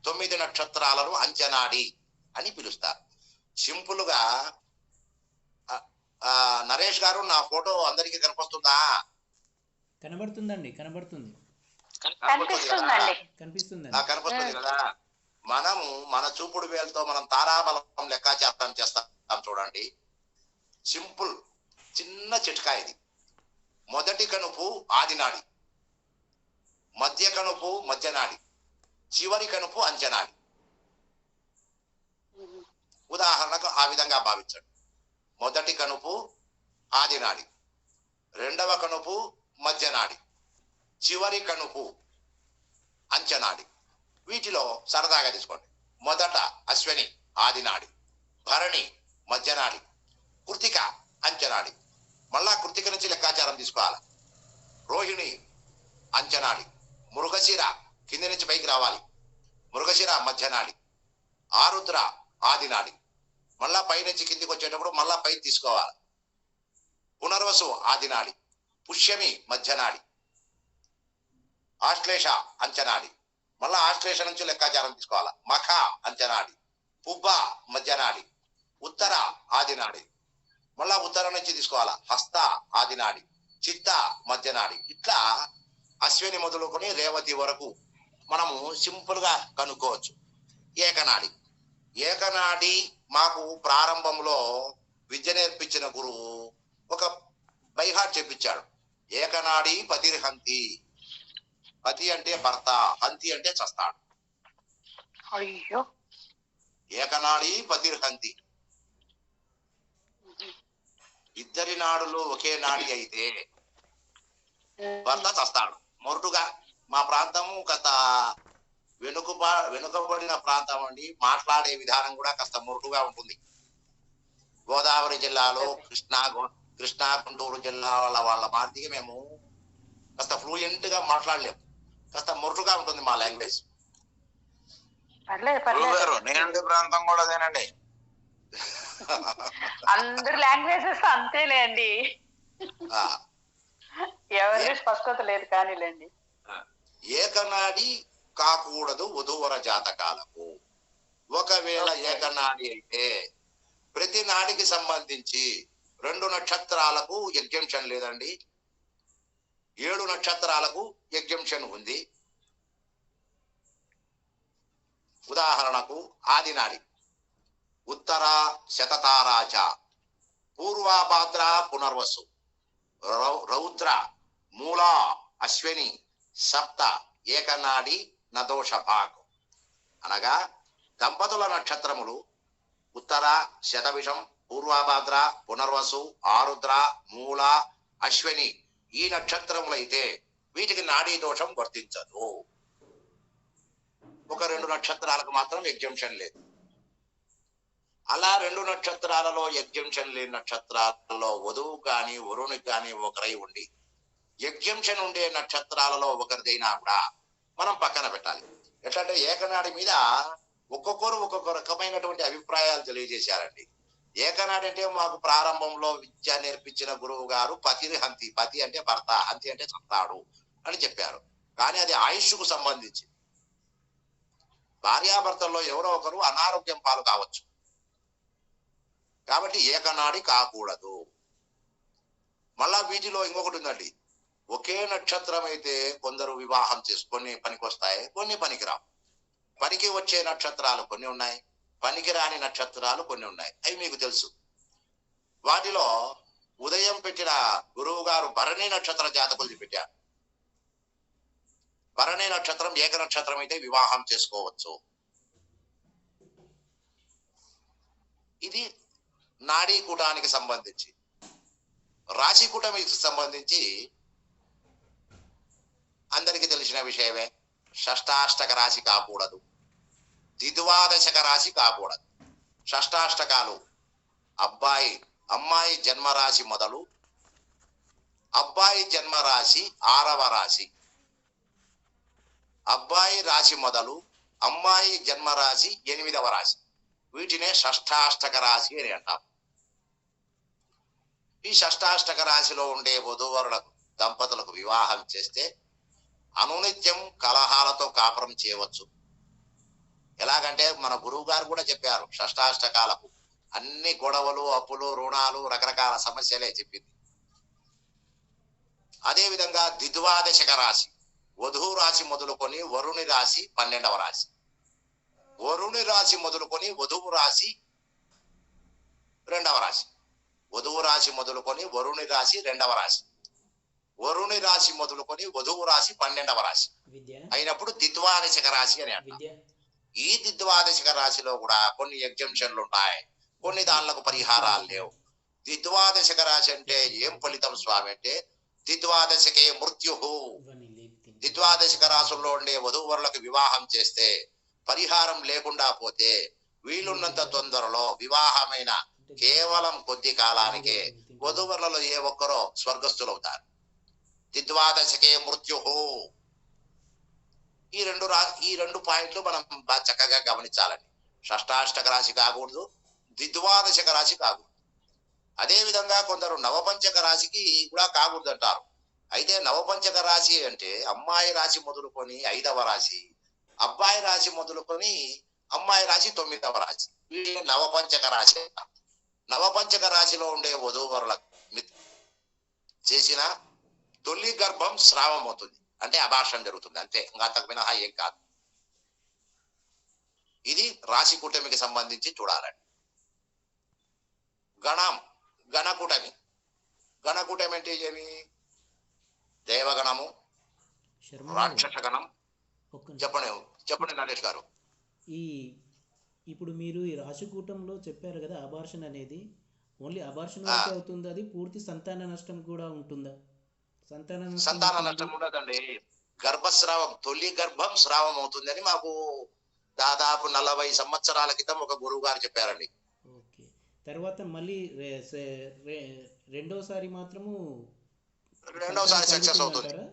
9 నక్షత్రాలను అంచనాడి అని పిలుస్తారు. సింపుల్ గా నరేష్ గారు నా ఫోటో అందరికీ కనిపిస్తుందా? కనబడుతుందండి, కనబడుతుంది కనిపిస్తుంది కదా. మనము మన చూపుడు వేలతో మనం తారాబలం లెక్కాచారం చేస్తాం చూడండి. సింపుల్ చిన్న చిట్కా ఇది. మొదటి కనుపు ఆదినాడి, మధ్య కనుపు మధ్యనాడి, చివరి కనుపు అంచనాడి. ఉదాహరణకు ఆ విధంగా భావించండి. మొదటి కనుపు ఆదినాడి, రెండవ కనుపు మధ్యనాడి, చివరి కనుపు అంచనాడి. వీటిలో సరదాగా తీసుకోండి. మొదట అశ్విని ఆదినాడి, భరణి మధ్యనాడి, కృతిక అంచనాడి. మళ్ళా కృతిక నుంచి లెక్కాచారం తీసుకోవాలి. రోహిణి అంచనాడి, మృగశిర కింది నుంచి పైకి రావాలి, మృగశిర మధ్యనాడి, ఆరుద్ర ఆదినాడి. మళ్ళా పై నుంచి కిందికి వచ్చేటప్పుడు మళ్ళా పై తీసుకోవాలి. పునర్వసు ఆదినాడి, పుష్యమి మధ్యనాడి, ఆశ్లేష అంచనాడి. మళ్ళా ఆశ్లేష నుంచి లెక్కాచారం తీసుకోవాలి. మఖ అంచనాడి, పుబ్బ మధ్యనాడి, ఉత్తర ఆదినాడి. మళ్ళా ఉత్తర నుంచి తీసుకోవాలా. హస్త ఆదినాడి, చిత్త మధ్యనాడి. ఇట్లా అశ్విని మొదలుకొని రేవతి వరకు మనము సింపుల్ గా కనుక్కోవచ్చు. ఏకనాడి. ఏకనాడి మాకు ప్రారంభంలో విద్య నేర్పించిన గురువు ఒక బైహాట్ చెప్పించాడు. ఏకనాడి పతిర్హంతి. పతి అంటే భర్త, హంతి అంటే చస్తాడు. అయ్యో. ఏకనాడి పతిర్హంతి. ఇద్దరి నాడులు ఒకే నాడి అయితే భర్త చస్తాడు. మొరటుగా మా ప్రాంతము గత వెనుకబడిన ప్రాంతం అండి. మాట్లాడే విధానం కూడా కాస్త మొరటుగా ఉంటుంది. గోదావరి జిల్లాలో కృష్ణా గుంటూరు జిల్లాల వాళ్ళ మాదిరిగా మేము కాస్త ఫ్లూయెంట్ గా మాట్లాడలేము. కాస్త మొరటుగా ఉంటుంది మా లాంగ్వేజ్. నేను ప్రాంతం కూడా అదేనండి. అందరు లాంగ్వేజెస్ అంతేలేండి, ఎవరి స్పష్టత లేదు కానీలేండి. ఏకనాడి కాకూడదు వధూవర జాతకాలకు. ఒకవేళ ఏకనాడి అయితే ప్రతి నాడికి సంబంధించి 2 నక్షత్రాలకు ఎగ్జంప్షన్ లేదండి, 7 నక్షత్రాలకు ఎగ్జంప్షన్ ఉంది. ఉదాహరణకు ఆదినాడి ఉత్తర శతతారాచ, పూర్వాభాద్ర పునర్వసు, రౌద్ర మూల అశ్విని సప్త ఏకనాడి నదోష భాగ్. అనగా దంపతుల నక్షత్రములు ఉత్తర శతభిషం, పూర్వాభాద్ర పునర్వసు, ఆరుద్ర మూల అశ్విని ఈ నక్షత్రములైతే వీటికి నాడీ దోషం వర్తించదు. ఒక 2 నక్షత్రాలకు మాత్రం ఎగ్జంప్షన్ లేదు. అలా 2 నక్షత్రాలలో ఎగ్జంప్షన్ లేని నక్షత్రాలలో వధువు గాని వరుణునికి గాని ఒకరై ఉండి ఎగ్జంప్షన్ ఉండే నక్షత్రాలలో ఒకరిదైనా కూడా మనం పక్కన పెట్టాలి. ఎట్లంటే ఏకనాడి మీద ఒక్కొక్కరు ఒక్కొక్క రకమైనటువంటి అభిప్రాయాలు తెలియజేశారండి. ఏకనాడి అంటే మాకు ప్రారంభంలో విద్య నేర్పించిన గురువు గారు పతిర్హంతి, పతి అంటే భర్త, హంతి అంటే చస్తాడు అని చెప్పారు. కానీ అది ఆయుష్కు సంబంధించి. భార్యాభర్తల్లో ఎవరో ఒకరు అనారోగ్యం పాలు కావచ్చు, కాబట్టి ఏకనాడి కాకూడదు. మళ్ళా వీటిలో ఇంకొకటి ఉందండి. ఒకే నక్షత్రం అయితే కొందరు వివాహం చేసుకొని పనికొస్తాయి, కొన్ని పనికిరావు. పనికి వచ్చే నక్షత్రాలు కొన్ని ఉన్నాయి, పనికి రాని నక్షత్రాలు కొన్ని ఉన్నాయి. అవి మీకు తెలుసు. వాటిలో ఉదయం పెట్టిన గురువు గారు భరణి నక్షత్ర జాతకులు పెట్టారు. భరణి నక్షత్రం ఏక నక్షత్రం అయితే వివాహం చేసుకోవచ్చు. ఇది నాడీ కూటానికి సంబంధించి. రాశి కూటమికి సంబంధించి అందరికీ తెలిసిన విషయమే. షష్టాష్టక రాశి కాకూడదు, ద్విద్వాదశక రాశి కాకూడదు. షష్టాష్టకాలు అమ్మాయి జన్మరాశి మొదలు అబ్బాయి జన్మరాశి 6వ రాశి, అబ్బాయి రాశి మొదలు అమ్మాయి జన్మరాశి 8వ రాశి. వీటినే షష్టాష్టక రాశి అని అంటాం. ఈ షష్టాష్టక రాశిలో ఉండే వధూవరులకు దంపతులకు వివాహం చేస్తే అనునిత్యం కలహాలతో కాపురం చేయవచ్చు. ఎలాగంటే మన గురువు గారు కూడా చెప్పారు, షష్టాష్టకాలకు అన్ని గొడవలు, అప్పులు, రుణాలు, రకరకాల సమస్యలే చెప్పింది. అదే విధంగా ద్విద్వాదశక రాశి, వధువు రాశి మొదలుకొని వరుణి రాశి 12వ రాశి, వరుణి రాశి మొదలుకొని వధువు రాశి 2వ రాశి, వధువు రాశి మొదలుకొని వరుణి రాశి 2వ రాశి, వరుణి రాశి మొదలుకొని వధువు రాశి 12వ రాశి విద్య అయినప్పుడు ద్విద్వాదశక రాశి అని అంటారు. విద్య ఈ ద్విద్వాదశక రాశిలో కూడా కొన్ని ఎగ్జంప్షన్లు ఉన్నాయి, కొన్ని దానిలకు పరిహారాలు లేవు. ద్విద్వాదశక రాశి అంటే ఏం ఫలితం స్వామి అంటే, ద్విద్వాదశకే మృత్యు. ఇవన్నీ లేపితే ద్విద్వాదశక రాశుల్లో ఉండే వధూవరులకు వివాహం చేస్తే పరిహారం లేకుండా పోతే వీలున్నంత తొందరలో వివాహమైన కేవలం కొద్ది కాలానికే వధూవరులలో ఏ ఒక్కరో స్వర్గస్థులవుతారు. ద్విద్వాదశకే మృత్యు. ఈ రెండు పాయింట్లు మనం బాగా చక్కగా గమనించాలండి. షష్టాష్టక రాశి కాకూడదు, ద్విద్వాదశక రాశి కాకూడదు. అదే విధంగా కొందరు నవపంచక రాశికి కూడా కాకూడదు అంటారు. అయితే నవపంచక రాశి అంటే అమ్మాయి రాశి మొదలుకొని 5వ రాశి, అబ్బాయి రాశి మొదలుకొని అమ్మాయి రాశి 9వ రాశి, వీళ్ళు నవపంచక రాశి. నవపంచక రాశిలో ఉండే వధూవరులకు చేసిన తొలి గర్భం స్రావం అవుతుంది, అంటే అబార్షన్ జరుగుతుంది అంతే, ఇంకా అంతకు మినహా ఏం కాదు. ఇది రాశి కూటమికి సంబంధించి చూడాలండి. గణకూటమి. గణకూటమి అంటే ఏమి? దేవగణము, శర్మ రాక్షస గణం. ఒక్క నిమిషం. చెప్పండి నరేష్ గారు. ఇప్పుడు మీరు ఈ రాశికూటంలో చెప్పారు కదా, అబార్షన్ అనేది ఓన్లీ అబార్షన్ వరకే అవుతుందా? అది పూర్తి సంతాన నష్టం కూడా ఉంటుందా? సంతాన నష్టం ఉండదండి. గర్భస్రావం, తొలి గర్భం స్రావం అవుతుందని మాకు దాదాపు 40 సంవత్సరాల క్రితం ఒక గురువు గారు చెప్పారండి. ఓకే. తర్వాత మళ్ళీ రెండోసారి మాత్రము రెండోసారి సక్సెస్ అవుతుంది.